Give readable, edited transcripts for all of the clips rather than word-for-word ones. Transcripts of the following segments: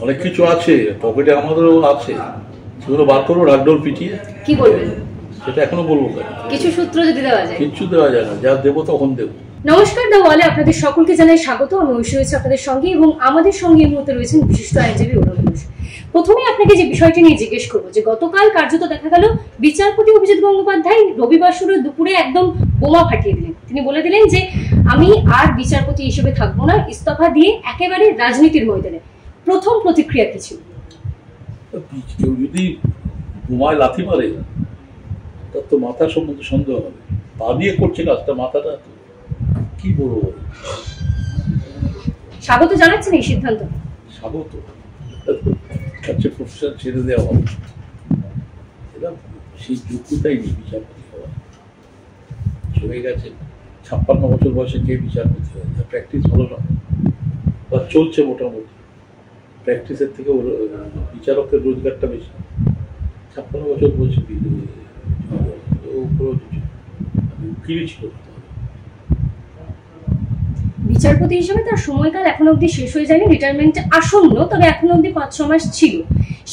অনেক কিছু আছে পকেটে, আমাদেরও আছে, সেগুলো বার করবো রাগডোল পিটিয়ে। কি বলবেন সেটা এখনো বলবো কেন? কিছু সূত্র যদি দেওয়া যায়। কিচ্ছু দেওয়া যায় না, যা দেবো তখন দেবো। নমস্কার, দ্য ওয়ালে আপনাদের সকলকে জানাই স্বাগত। আমি ঐশ্বরী রয়েছে আপনাদের সঙ্গে এবং আমাদের সঙ্গে এই মুহূর্তে রয়েছেন বিশিষ্ট আইনজীবী অরুণ ঘোষ। প্রথমে আপনাকে যে বিষয়টি নিয়ে জিজ্ঞেস করবো যে গতকাল কার্যত দেখা গেল বিচারপতি অভিজিৎ গঙ্গোপাধ্যায় রবিবার দুপুরে একদম বোমা ফাটিয়ে দিলেন। তিনি বলে দিলেন যে আমি আর বিচারপতি হিসেবে থাকবো না, ইস্তফা দিয়ে একেবারে রাজনীতির ময়দানে। প্রথম প্রতিক্রিয়া কি ছিল? কেউ যদি বোমায় লাথি মারে তার তো মাথার সম্বন্ধে সন্দেহ হবে, পা দিয়ে করছে কাজটা, মাথাটা কি বলবো। স্বাগত জানাচ্ছেন এই সিদ্ধান্ত? স্বাগত, প্রফেশন ছেড়ে দেওয়া হবে, এটা সেই যোগ্যতাই নেই বিচারপতি হওয়ার। চলে গেছে 56 বছর বয়সে কে বিচারপতি হয়? প্র্যাকটিস ভালো না, বা চলছে মোটামুটি, প্র্যাকটিসের থেকে বিচারকের রোজগারটা বেশি। 56 বছর বলছে উকিলই ছিল। বিচারপতি হিসেবে তার সময়কাল এখনো অব্দি শেষ হয়ে যায়নি, রিটায়ারমেন্ট আসন্ন, তবে এখনো অব্দি 5-6 মাস ছিল।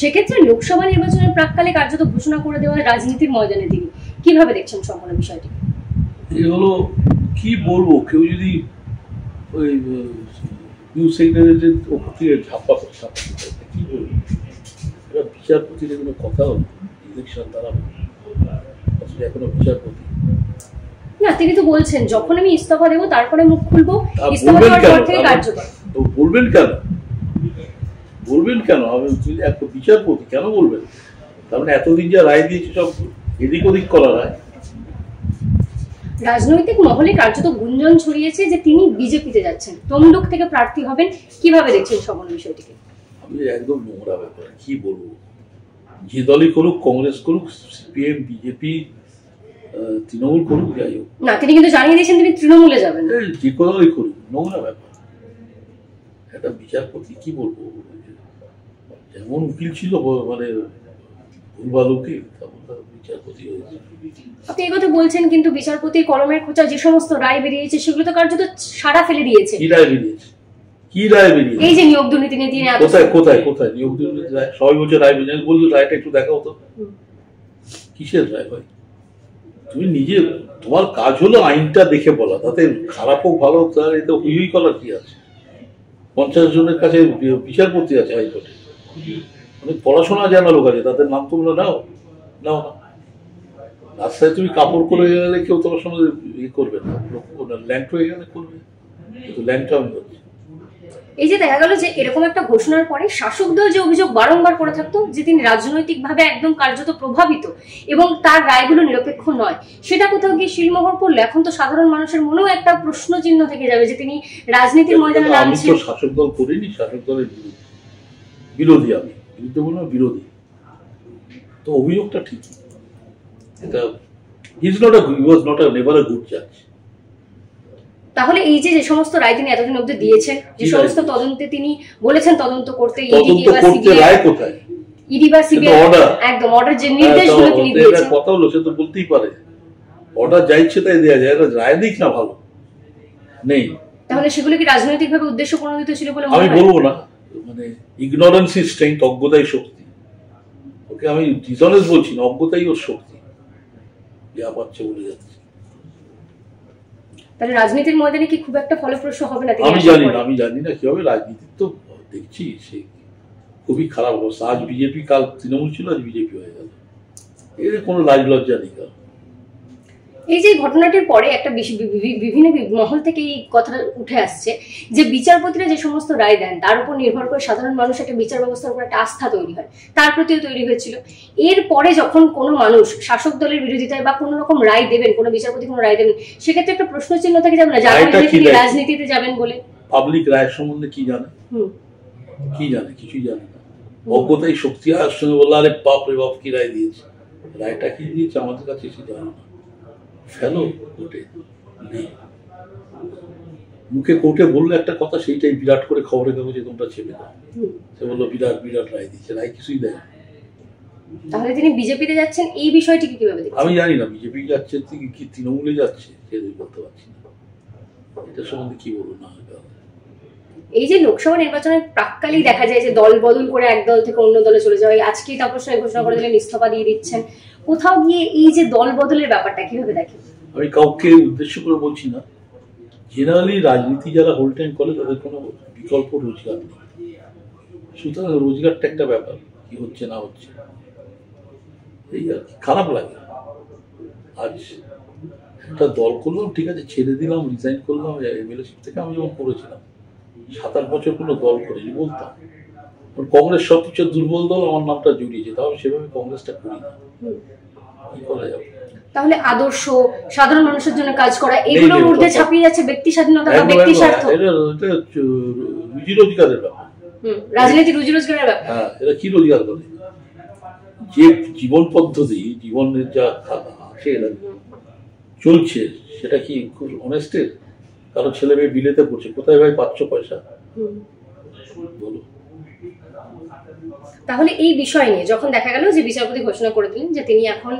সেক্ষেত্রে লোকসভা নির্বাচনের প্রাককালে কার্যত ঘোষণা করে দেওয়া রাজনীতির ময়দানে তিনি কিভাবে দেখছেন সম্পূর্ণ বিষয়টি? এগুলো কি বলবো, কেউ যদি ওই নিউজ সেক্রেটারির ওপর থেকে ঝাপা কি বলবো? এরা বিচারপতির কোনো কথা হলো, ইলেকশন তারা এখনো বিচারপতি না। তিনি তো বলছেন যখন আমি ইস্তফা দেবো তারপরে মুখ খুলবো, ইস্তফা দেওয়ার পর থেকে কার্যকর। তো বলবেন কেন? বলবেন কেন? আমি একটা বিচারপতি কেন বলবেন? তার মানে এতদিন যা রায় দিয়েছে সব এদিক ওদিক করা রায়। রাজনৈতিক মহলে কার্যত গুঞ্জন ছড়িয়েছে যে তিনি বিজেপিতে যাচ্ছেন, তমলুক থেকে প্রার্থী হবেন। কিভাবে দেখছেন সম্পূর্ণ বিষয়টিকে? আমি একদম নোংরা ব্যাপার, কি বলবো। যে দলই করুক, কংগ্রেস করুক, সিপিএম, বিজেপি, তৃণমূল করুক, যাই হোক না, তিনি কিন্তু জানিয়ে দিয়েছেন তিনি তৃণমূলে যাবেন। যে কোনোই করুক, নোংরা ব্যাপার। একটা বিচারপতি কি বলবো, যেমন উকিল ছিল, মানে ভুলভাল উকিল, তেমন বিচারপতি হয়েছে। আপনি এই কথা বলছেন, কিন্তু বিচারপতির কলমের খোঁচা যে সমস্ত রায় বেরিয়েছে সেগুলো তো কার্যত সাড়া ফেলে দিয়েছে। কি রায় বেরিয়েছে? কি রায় বেরিয়েছে? এই যে নিয়োগ দুর্নীতি নিয়ে তিনি কোথায় কোথায় কোথায় নিয়োগ দুর্নীতি রায়? সবাই বলছে রায় বেরিয়েছে, বলছো রায়টা একটু দেখাও তো। কিসের রায় ভাই? তুমি নিজে, তোমার কাজ হলো আইনটা দেখে বলা, তাতে খারাপ হোক ভালো হোক, তার এতে হুই করার কি আছে? 50 জনের কাছে বিচারপতি আছে হাইকোর্টে, অনেক পড়াশোনা জানা লোক আছে, তাদের নাম তোমরা নাও নাও না। রাস্তায় তুমি কাপড় করে গেলে কেউ তোমার সঙ্গে ইয়ে করবে না, ল্যাংট হয়ে গেলে করবে, কিন্তু ল্যাংটা আমি করছি। এই যে দেখা গেল যে এরকম একটা ঘোষণার পরে শাসক দল যে অভিযোগ বারংবার করে থাকতো যে তিনি রাজনৈতিকভাবে একদম কার্যত প্রভাবিত এবং তার রায়গুলো নিরপেক্ষ নয়, সেটা কোথাও গিয়ে শিলমোহর পড়লে এখন তো সাধারণ মানুষের মনেও একটা প্রশ্ন চিহ্ন থেকে যাবে যে তিনি রাজনীতির ময়দানে নামছেন। আমি তো শাসক দল করিনি, শাসক দলের বিরোধী, আমি বিরুদ্ধে বলবো বিরোধী, তো অভিযোগটা ঠিক। এটা নেভার আ গুড জাজ। তাহলে এই যে সমস্ত রায় তিনি এতদিন অবধি দিয়েছেন, যে সমস্ত তদন্তে তিনি বলেছেন তদন্ত করতে, ইডি বা সিবিআই একদম অর্ডার যে নির্দেশগুলো তিনি দিয়েছেন, কথা হলো সে তো বলতেই পারে অর্ডার যা ইচ্ছে তাই দেওয়া যায়, রায় দিক না ভালো নেই। তাহলে সেগুলো কি রাজনৈতিকভাবে উদ্দেশ্য প্রণোদিত ছিল বলে আমি বলবো না, মানে ইগনোরেন্স ইজ স্ট্রেংথ, অজ্ঞতাই শক্তি। ওকে আমি ডিসঅনেস্ট বলছি না, অজ্ঞতাই ওর শক্তি, যা পাচ্ছে বলে যাচ্ছে। তাহলে রাজনীতির ময়দানে কি খুব একটা ফলপ্রসূ হবে না? আমি জানি না কি হবে। রাজনীতি তো দেখছি সে খুবই খারাপ অবস্থা। আজ বিজেপি, কাল তৃণমূল ছিল, আজ বিজেপি হয়ে গেল। এর কোনো লাজ লজ্জা নেই। এই যে ঘটনাটির পরে একটা বিভিন্ন মহল থেকে এই কথাটা উঠে আসছে যে বিচারপতিরা যে সমস্ত রায় দেন তার উপর নির্ভর করে সাধারণ মানুষ একটা বিচার ব্যবস্থার উপর একটা আস্থা তৈরি হয়, তার প্রতিও তৈরি হয়েছিল। এরপরে যখন কোনো মানুষ শাসক দলের বিরোধিতায় বা কোনো রকম রায় দেবেন, কোনো বিচারপতি কোনো রায় দেবেন, সেক্ষেত্রে একটা প্রশ্ন চিহ্ন থেকে যাবে না তিনি রাজনীতিতে যাবেন বলে। পাবলিক রায় সম্বন্ধে কি জানে? কি জানে? কিছুই জানে না। অজ্ঞতাই শক্তি। আর সঙ্গে বললো আরে বাপ রে বাপ, কি রায় দিয়েছে, রায়টা কি দিয়েছে আমাদের কাছে এসে জানো না, ফেলো কোর্টে নেই। মুখে কোর্টে বললো একটা কথা, সেইটাই বিরাট করে খবরের কাগজে তোমরা ছেপে দাও। সে বললো বিরাট বিরাট রায় দিচ্ছে, রায় কিছুই দেয়। তাহলে তিনি বিজেপিতে যাচ্ছেন, এই বিষয়টিকে কিভাবে দেখছেন? আমি জানি না বিজেপি যাচ্ছে কি তৃণমূলে যাচ্ছে, সে বলতে পারছি না। এটা সম্বন্ধে কি বলবো না। এই যে লোকসভা নির্বাচনের প্রাক্কালেই দেখা যায় যে দল বদল করে এক দল থেকে অন্য দলে চলে যাওয়া, আজকেই তাপস রায় ঘোষণা করে দিলেন ইস্তফা দিয়ে দিচ্ছেন, কোথাও গিয়ে এই যে দল বদলের ব্যাপারটা কিভাবে দেখেন? আমি কাউকে উদ্দেশ্য করে বলছি না, জেনারেলি রাজনীতি যারা হোল টাইম করে তাদের কোনো বিকল্প রোজগার নেই, সুতরাং রোজগারটা একটা ব্যাপার, কি হচ্ছে না হচ্ছে এই আর কি। খারাপ লাগে, আজ একটা দল করলাম, ঠিক আছে, ছেড়ে দিলাম, রিজাইন করলাম এমএলএশিপ থেকে। আমি যখন করেছিলাম 7-8 বছর কোনো দল করিনি, বলতাম কংগ্রেস সবচেয়ে দুর্বল দল, আমার নামটা জড়িয়েছে, তাহলে সেভাবে কংগ্রেসটা করি না, কি করা যাবে? তাহলে আদর্শ, সাধারণ মানুষের জন্য কাজ করা, এগুলোর ঊর্ধ্বে ছাপিয়ে যাচ্ছে ব্যক্তি স্বাধীনতা বা ব্যক্তি স্বার্থ। এটা রুজি রোজগারের ব্যাপার, রাজনীতি রুজি রোজগারের ব্যাপার। হ্যাঁ, এরা কি রোজগার করে? যে জীবন পদ্ধতি, জীবনের যা চলছে, সেটা কি খুব অনেস্টের? কারো ছেলে মেয়ে বিলেতে পড়ছে, কোথায় ভাই পাচ্ছ পয়সা বলো? তাহলে এই বিষয় নিয়ে যখন দেখা গেল যে বিচারপতি ঘোষণা করে দিলেন যে তিনি এখন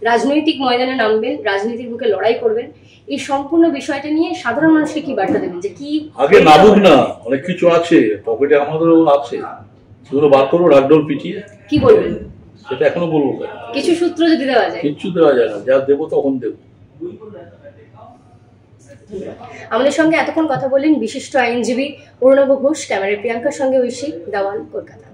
রাজনৈতিক ময়দানে নামবেন, রাজনীতির বুকে লড়াই করবেন, এই সম্পূর্ণ বিষয়টা নিয়ে সাধারণ মানুষকে কি বার্তা দেবেন? যে কি আগে নামুক না, অনেক কিছু আছে পকেটে, আমাদেরও আছে, সেগুলো বার করবো ঢাকঢোল পিটিয়ে। কি বলবেন সেটা এখনো বলবো, কিছু সূত্র যদি দেওয়া যায়? কিচ্ছু দেওয়া যায় না, যা দেবো তখন দেবো। আমাদের সঙ্গে এতক্ষণ কথা বললেন বিশিষ্ট আইনজীবী অরুণাভ ঘোষ। ক্যামেরায় প্রিয়াঙ্কার সঙ্গে ঐশী, দাওয়াল, কলকাতা।